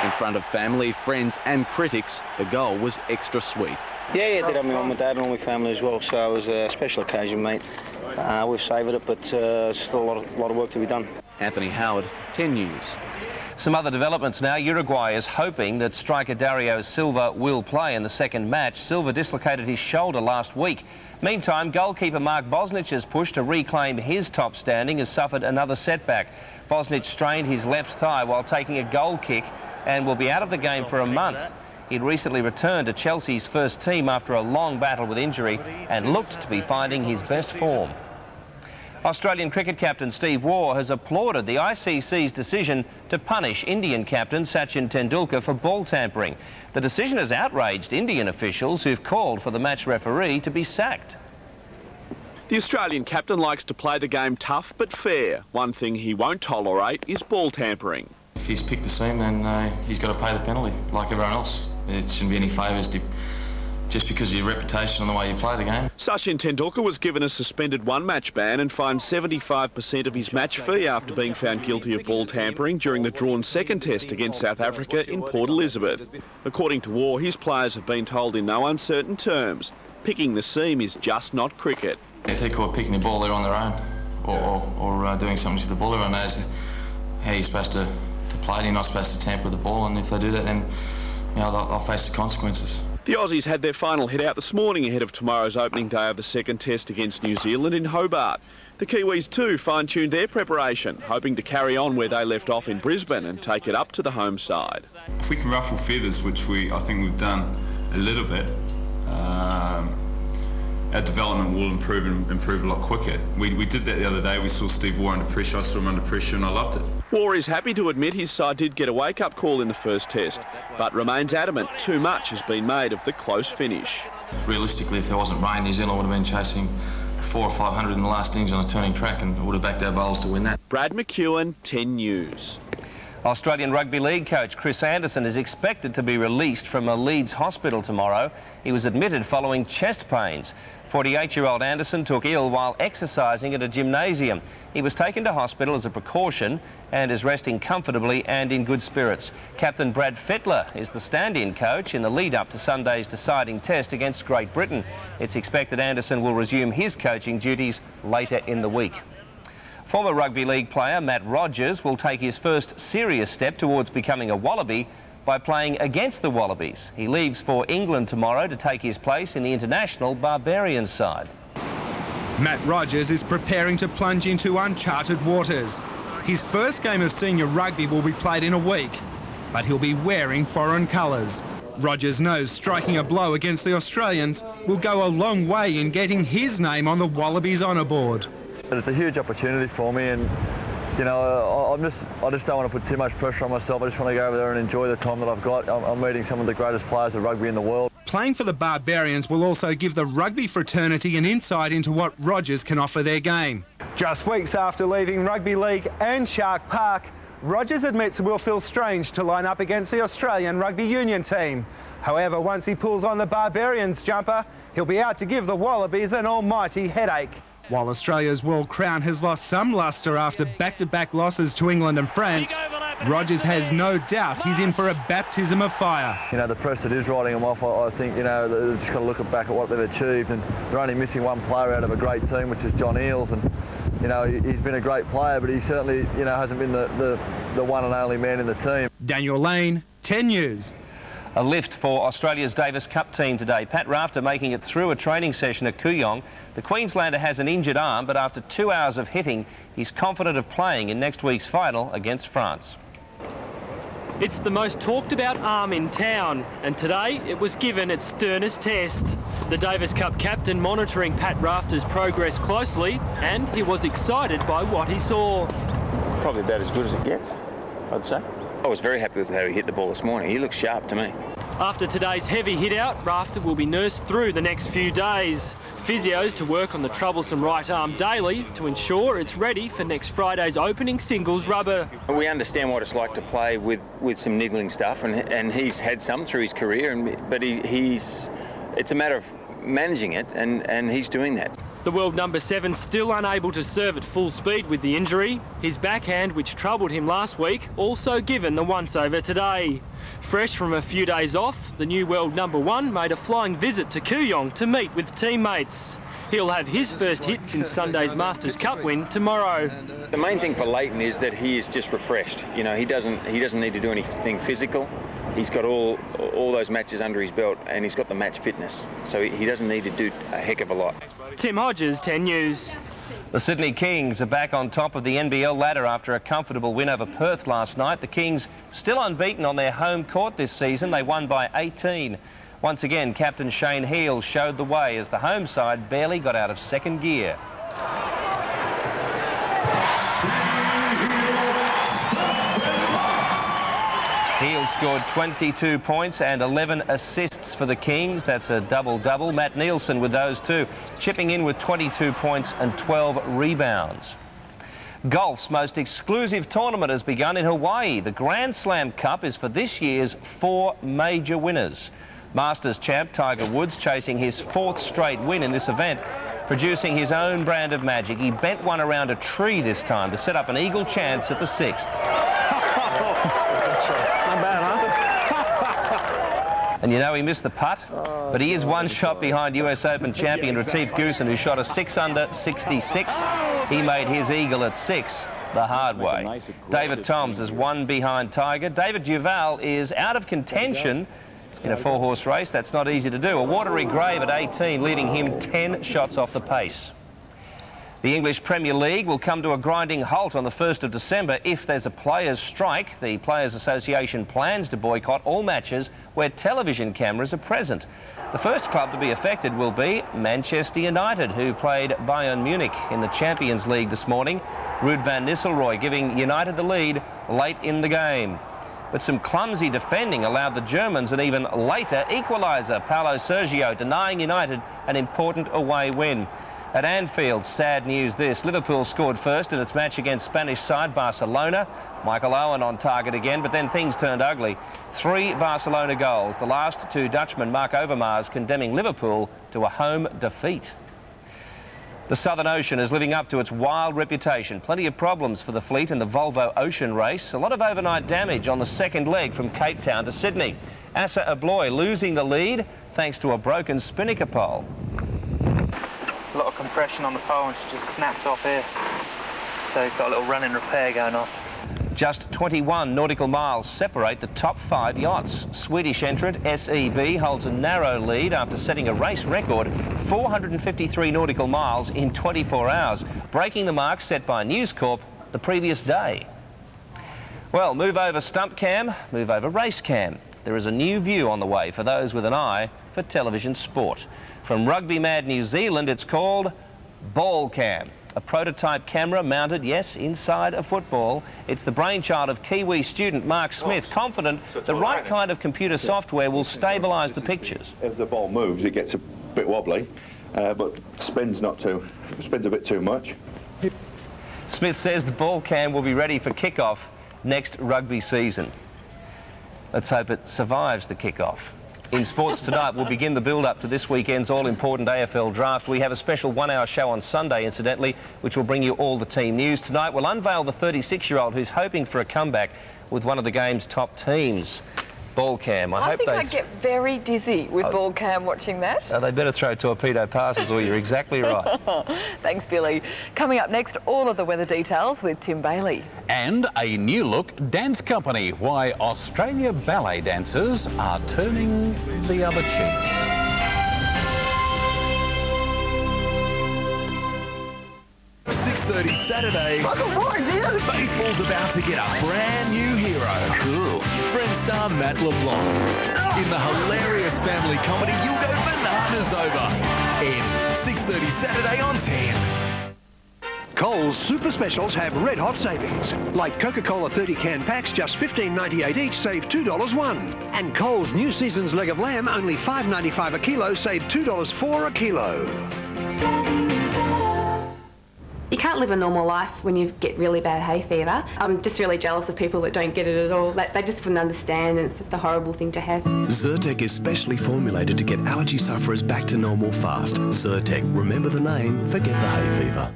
In front of family, friends and critics, the goal was extra sweet. Yeah, did have my mum and dad and all my family as well, so it was a special occasion, mate. We've savoured it, but still a lot of work to be done. Anthony Howard, 10 News. Some other developments now. Uruguay is hoping that striker Dario Silva will play in the second match. Silva dislocated his shoulder last week. Meantime, goalkeeper Mark Bosnich's push to reclaim his top standing has suffered another setback. Bosnich strained his left thigh while taking a goal kick and will be out of the game for a month. He'd recently returned to Chelsea's first team after a long battle with injury and looked to be finding his best form. Australian cricket captain Steve Waugh has applauded the ICC's decision to punish Indian captain Sachin Tendulkar for ball tampering. The decision has outraged Indian officials who've called for the match referee to be sacked. The Australian captain likes to play the game tough but fair. One thing he won't tolerate is ball tampering. If he's picked the seam, then he's got to pay the penalty like everyone else. It shouldn't be any favours just because of your reputation and the way you play the game. Sachin Tendulkar was given a suspended one-match ban and fined 75% of his match fee after being found guilty of ball tampering during the drawn second test against South Africa in Port Elizabeth. According to Waugh, his players have been told in no uncertain terms, picking the seam is just not cricket. If they're caught picking the ball, they're on their own, or doing something to the ball. Everyone knows how you're supposed to play it. You're not supposed to tamper with the ball, and if they do that, then they'll face the consequences. The Aussies had their final hit out this morning ahead of tomorrow's opening day of the second test against New Zealand in Hobart. The Kiwis too fine-tuned their preparation, hoping to carry on where they left off in Brisbane and take it up to the home side. If we can ruffle feathers, which I think we've done a little bit, our development will improve a lot quicker. We did that the other day. We saw Steve Waugh under pressure. I saw him under pressure and I loved it. Waugh is happy to admit his side did get a wake-up call in the first test, but remains adamant too much has been made of the close finish. Realistically, if there wasn't rain, New Zealand would have been chasing 400 or 500 in the last innings on a turning track and would have backed our bowlers to win that. Brad McEwen, 10 News. Australian Rugby League coach Chris Anderson is expected to be released from a Leeds hospital tomorrow. He was admitted following chest pains. 48-year-old Anderson took ill while exercising at a gymnasium. He was taken to hospital as a precaution and is resting comfortably and in good spirits. Captain Brad Fettler is the stand-in coach in the lead-up to Sunday's deciding test against Great Britain. It's expected Anderson will resume his coaching duties later in the week. Former rugby league player Matt Rogers will take his first serious step towards becoming a Wallaby by playing against the Wallabies. He leaves for England tomorrow to take his place in the international Barbarians side. Matt Rogers is preparing to plunge into uncharted waters. His first game of senior rugby will be played in a week, but he'll be wearing foreign colours. Rogers knows striking a blow against the Australians will go a long way in getting his name on the Wallabies honour board. It's a huge opportunity for me, and you know, I just don't want to put too much pressure on myself. I just want to go over there and enjoy the time that I've got. I'm meeting some of the greatest players of rugby in the world. Playing for the Barbarians will also give the rugby fraternity an insight into what Rogers can offer their game. Just weeks after leaving rugby league and Shark Park, Rogers admits it will feel strange to line up against the Australian rugby union team. However, once he pulls on the Barbarians jumper, he'll be out to give the Wallabies an almighty headache. While Australia's world crown has lost some lustre after back-to-back losses to England and France, Rogers has no doubt he's in for a baptism of fire. You know, the press that is writing them off, I think, you know, they've just got to look back at what they've achieved, and they're only missing one player out of a great team, which is John Eales, and, you know, he's been a great player, but he certainly, you know, hasn't been the one and only man in the team. Daniel Lane, 10 News. A lift for Australia's Davis Cup team today. Pat Rafter making it through a training session at Kooyong. The Queenslander has an injured arm, but after 2 hours of hitting, he's confident of playing in next week's final against France. It's the most talked about arm in town, and today it was given its sternest test. The Davis Cup captain monitoring Pat Rafter's progress closely, and he was excited by what he saw. Probably about as good as it gets, I'd say. I was very happy with how he hit the ball this morning. He looks sharp to me. After today's heavy hit out, Rafter will be nursed through the next few days. Physios to work on the troublesome right arm daily to ensure it's ready for next Friday's opening singles rubber. We understand what it's like to play with some niggling stuff, and he's had some through his career, but it's a matter of managing it, and he's doing that. The world number 7 still unable to serve at full speed with the injury. His backhand, which troubled him last week, also given the once-over today. Fresh from a few days off, the new world number 1 made a flying visit to Kooyong to meet with teammates. He'll have his first hit since Sunday's Masters Cup win tomorrow. The main thing for Leighton is that he is just refreshed. You know, he doesn't need to do anything physical. He's got all those matches under his belt, and he's got the match fitness, so he doesn't need to do a heck of a lot. Tim Hodges, 10 News. The Sydney Kings are back on top of the NBL ladder after a comfortable win over Perth last night. The Kings still unbeaten on their home court this season. They won by 18. Once again, captain Shane Heal showed the way as the home side barely got out of second gear. Heal scored 22 points and 11 assists for the Kings. That's a double-double. Matt Nielsen with those two, chipping in with 22 points and 12 rebounds. Golf's most exclusive tournament has begun in Hawaii. The Grand Slam Cup is for this year's 4 major winners. Masters champ Tiger Woods chasing his 4th straight win in this event, producing his own brand of magic. He bent one around a tree this time to set up an eagle chance at the 6th. Not bad, huh? And you know, he missed the putt, but he is one shot behind US Open champion Retief Goosen, who shot a 6-under 66. He made his eagle at 6 the hard way. David Toms is 1 behind Tiger. David Duval is out of contention in a 4-horse race. That's not easy to do. A watery grave at 18, leaving him 10 shots off the pace. The English Premier League will come to a grinding halt on the 1st of December if there's a players' strike. The Players Association plans to boycott all matches where television cameras are present. The first club to be affected will be Manchester United, who played Bayern Munich in the Champions League this morning. Ruud van Nistelrooy giving United the lead late in the game. But some clumsy defending allowed the Germans an even later equaliser. Paulo Sergio denying United an important away win. At Anfield, sad news this. Liverpool scored first in its match against Spanish side Barcelona. Michael Owen on target again, but then things turned ugly. 3 Barcelona goals, the last to Dutchman Mark Overmars, condemning Liverpool to a home defeat. The Southern Ocean is living up to its wild reputation. Plenty of problems for the fleet in the Volvo Ocean race. A lot of overnight damage on the second leg from Cape Town to Sydney. Asa Abloy losing the lead thanks to a broken spinnaker pole. A lot of compression on the pole and she just snapped off here. So got a little running repair going on. Just 21 nautical miles separate the top 5 yachts. Swedish entrant SEB holds a narrow lead after setting a race record 453 nautical miles in 24 hours, breaking the mark set by News Corp the previous day. Well, move over stump cam, move over race cam. There is a new view on the way for those with an eye for television sport. From Rugby Mad New Zealand, it's called Ball Cam. A prototype camera mounted, yes, inside a football. It's the brainchild of Kiwi student Mark Smith, confident the right kind of computer software will stabilise the pictures. As the ball moves, it gets a bit wobbly, but spins a bit too much. Smith says the ball cam will be ready for kick-off next rugby season. Let's hope it survives the kick-off. In sports tonight, we'll begin the build-up to this weekend's all-important AFL draft. We have a special 1-hour show on Sunday, incidentally, which will bring you all the team news. Tonight, we'll unveil the 36-year-old who's hoping for a comeback with one of the game's top teams. Ball cam. I think I'd get very dizzy with ball cam watching that. They better throw torpedo passes, or you're exactly right. Thanks, Billy. Coming up next, all of the weather details with Tim Bailey. And a new look dance company. Why Australia ballet dancers are turning the other cheek. 6:30 Saturday. Welcome aboard, dude. Baseball's about to get a brand new hero. Cool. Friend star Matt LeBlanc. In the hilarious family comedy you'll go bananas over. In 6:30 Saturday on 10. Coles Super Specials have red hot savings. Like Coca-Cola 30 can packs, just $15.98 each, save $2 one. And Coles New Season's leg of lamb, only $5.95 a kilo, save $2.04 a kilo. You can't live a normal life when you get really bad hay fever. I'm just really jealous of people that don't get it at all. They just wouldn't understand, and it's a horrible thing to have. Zyrtec is specially formulated to get allergy sufferers back to normal fast. Zyrtec, remember the name, forget the hay fever.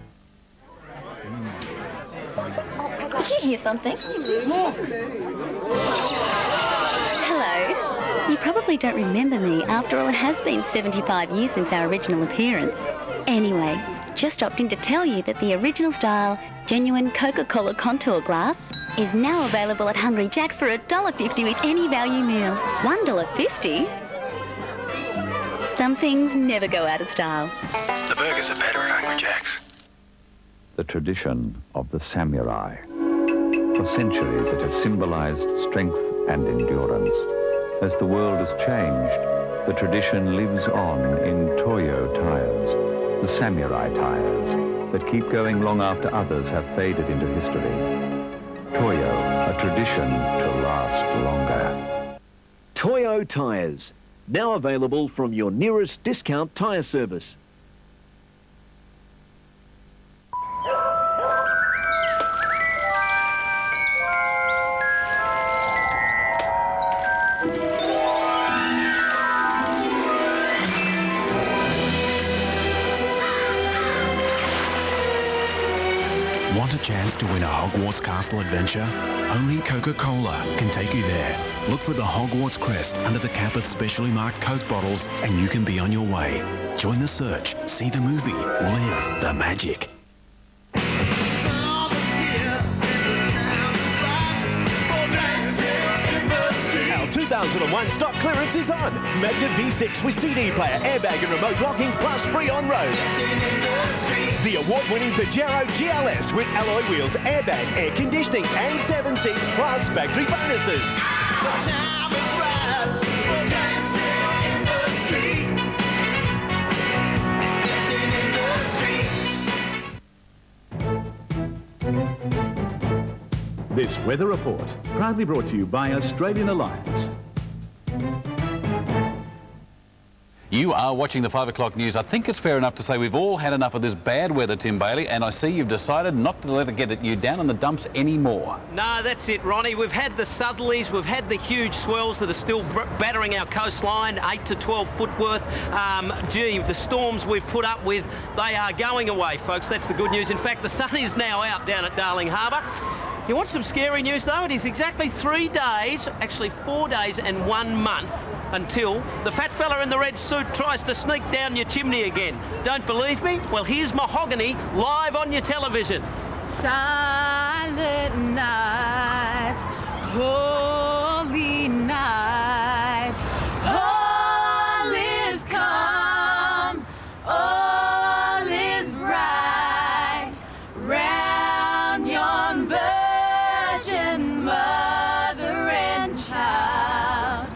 Did you hear something? Hello. You probably don't remember me. After all, it has been 75 years since our original appearance. Anyway, just dropped in to tell you that the original style, genuine Coca-Cola contour glass is now available at Hungry Jack's for $1.50 with any value meal. $1.50? Some things never go out of style. The burgers are better at Hungry Jack's. The tradition of the samurai. For centuries it has symbolized strength and endurance. As the world has changed, the tradition lives on in Toyo tires. The samurai tires that keep going long after others have faded into history. Toyo, a tradition to last longer. Toyo tires, now available from your nearest discount tyre service. Want a chance to win a Hogwarts Castle adventure? Only Coca-Cola can take you there. Look for the Hogwarts crest under the cap of specially marked Coke bottles and you can be on your way. Join the search, see the movie, live the magic. Our 2001 stock clearance is on. Magnet V6 with CD player, airbag and remote locking plus free on road. The award-winning Pajero GLS with alloy wheels, airbag, air conditioning and 7 seats plus factory bonuses. This weather report, proudly brought to you by Australian Alliance. You are watching the 5 o'clock news. I think it's fair enough to say we've all had enough of this bad weather, Tim Bailey, and I see you've decided not to let it get you down in the dumps anymore. No, that's it, Ronnie. We've had the southerlies, we've had the huge swells that are still battering our coastline, 8 to 12 foot worth. Gee, the storms we've put up with, they are going away, folks. That's the good news. In fact, the sun is now out down at Darling Harbour. You want some scary news, though? It is exactly 3 days, actually 4 days and 1 month, until the fat fella in the red suit tries to sneak down your chimney again. Don't believe me? Well, here's Mahogany live on your television. Silent night, holy night, all is calm, all is right, round yon virgin mother and child,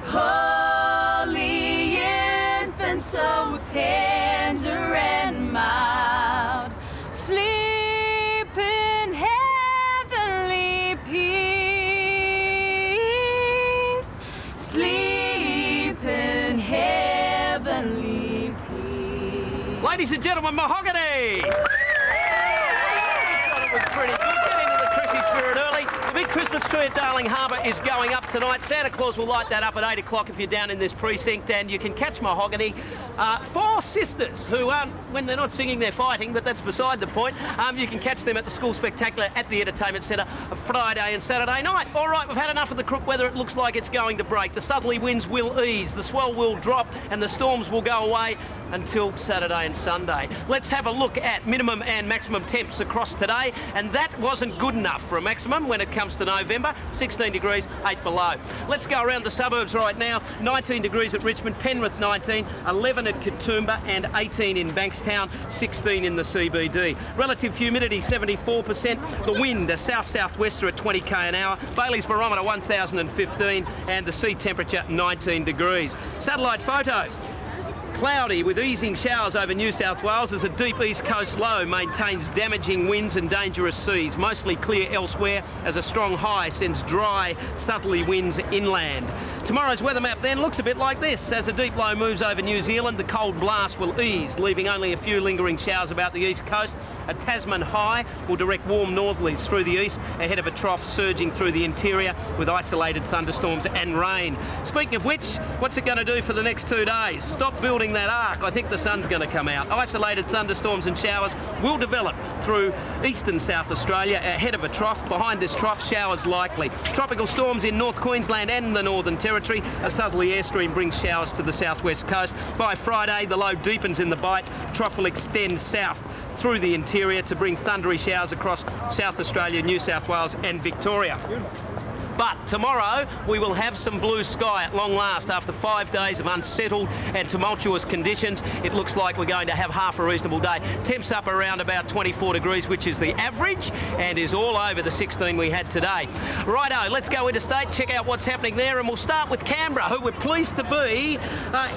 holy infant, so tender and mild, sleep in heavenly peace, sleep in heavenly peace. Ladies and gentlemen, Mahogany! It was pretty good. Get into the Chrissy spirit early. The big Christmas tree at Darling Harbour is going up tonight. Santa Claus will light that up at 8 o'clock if you're down in this precinct, and you can catch Mahogany. 4 sisters who, when they're not singing, they're fighting, but that's beside the point. You can catch them at the School Spectacular at the Entertainment Centre Friday and Saturday night. All right, we've had enough of the crook weather. It looks like it's going to break. The southerly winds will ease, the swell will drop, and the storms will go away until Saturday and Sunday. Let's have a look at minimum and maximum temps across today, and that wasn't good enough for a maximum when it comes to November. 16 degrees, 8 below. Let's go around the suburbs right now. 19 degrees at Richmond, Penrith 19, 11 at Katoomba, and 18 in Bankstown, 16 in the CBD. Relative humidity 74%. The wind a south-southwester at 20 k an hour. Bailey's barometer 1015, and the sea temperature 19 degrees. Satellite photo. Cloudy with easing showers over New South Wales as a deep east coast low maintains damaging winds and dangerous seas. Mostly clear elsewhere as a strong high sends dry southerly winds inland. Tomorrow's weather map then looks a bit like this. As a deep low moves over New Zealand, the cold blast will ease, leaving only a few lingering showers about the east coast. A Tasman high will direct warm northerlies through the east ahead of a trough surging through the interior with isolated thunderstorms and rain. Speaking of which, what's it going to do for the next 2 days? Stop building that arc. I think the sun's going to come out. Isolated thunderstorms and showers will develop through eastern South Australia ahead of a trough. Behind this trough, showers likely. Tropical storms in North Queensland and the Northern Territory. A southerly airstream brings showers to the southwest coast. By Friday, the low deepens in the bite. Trough will extend south through the interior to bring thundery showers across South Australia, New South Wales and Victoria. But tomorrow we will have some blue sky at long last. After 5 days of unsettled and tumultuous conditions, it looks like we're going to have half a reasonable day. Temps up around about 24 degrees, which is the average, and is all over the 16 we had today. Righto, let's go interstate, check out what's happening there, and we'll start with Canberra, who we're pleased to be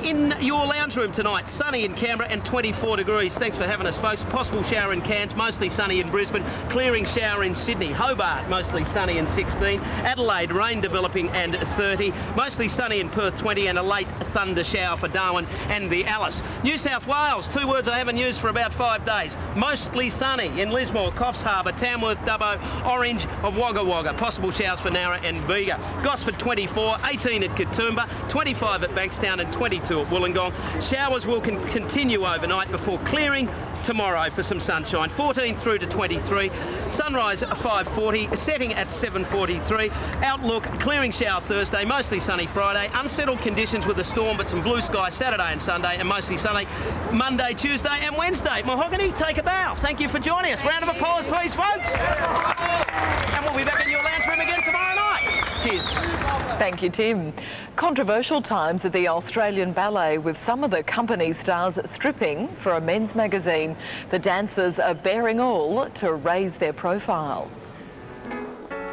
in your lounge room tonight. Sunny in Canberra and 24 degrees. Thanks for having us, folks. Possible shower in Cairns, mostly sunny in Brisbane. Clearing shower in Sydney. Hobart, mostly sunny and 16. Adelaide, rain developing and 30. Mostly sunny in Perth, 20, and a late thunder shower for Darwin and the Alice. New South Wales, 2 words I haven't used for about 5 days. Mostly sunny in Lismore, Coffs Harbour, Tamworth, Dubbo, Orange of Wagga Wagga. Possible showers for Nowra and Bega. Gosford 24, 18 at Katoomba, 25 at Bankstown and 22 at Wollongong. Showers will continue overnight before clearing tomorrow for some sunshine. 14 through to 23. Sunrise at 5:40, setting at 7:43. Outlook, clearing shower Thursday, mostly sunny Friday. Unsettled conditions with a storm, but some blue sky Saturday and Sunday, and mostly sunny Monday, Tuesday and Wednesday. Mahogany, take a bow. Thank you for joining us. Round of applause, please, folks. And we'll be back in your lounge room again tomorrow night. Cheers. Thank you, Tim. Controversial times at the Australian Ballet, with some of the company stars stripping for a men's magazine. The dancers are bearing all to raise their profile.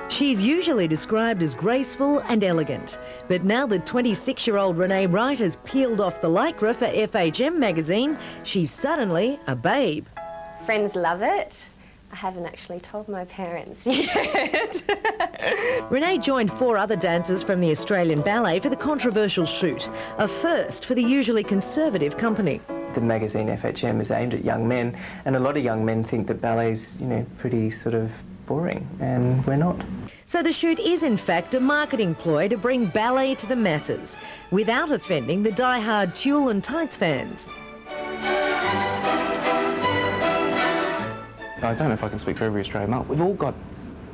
She's usually described as graceful and elegant, but now that 26-year-old Renee Wright has peeled off the lycra for FHM magazine, she's suddenly a babe. Friends love it. I haven't actually told my parents yet. Renee joined 4 other dancers from the Australian Ballet for the controversial shoot, a first for the usually conservative company. The magazine FHM is aimed at young men, and a lot of young men think that ballet's, pretty sort of boring, and we're not. So the shoot is in fact a marketing ploy to bring ballet to the masses, without offending the die-hard tulle and tights fans. I don't know if I can speak for every Australian male. We've all got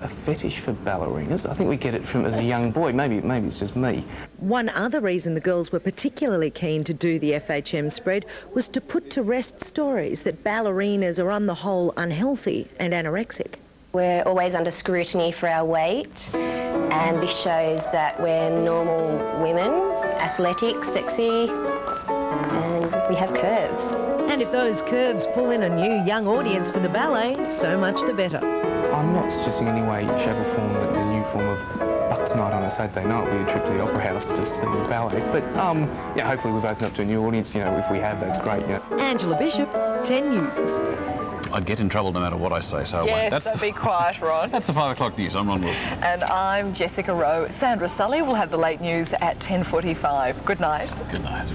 a fetish for ballerinas. I think we get it from as a young boy. Maybe it's just me. One other reason the girls were particularly keen to do the FHM spread was to put to rest stories that ballerinas are on the whole unhealthy and anorexic. We're always under scrutiny for our weight, and this shows that we're normal women, athletic, sexy, and we have curves. And if those curves pull in a new young audience for the ballet, so much the better. I'm not suggesting in any way, shape or form that the new form of Bucks Night on a Saturday night will be a trip to the Opera House to see ballet. But, hopefully we've opened up to a new audience. If we have, that's great. Angela Bishop, 10 News. I'd get in trouble no matter what I say, so I won't. Yes, so be quiet, Ron. That's the 5 o'clock news. I'm Ron Wilson. And I'm Jessica Rowe. Sandra Sully will have the late news at 10:45. Good night. Good night.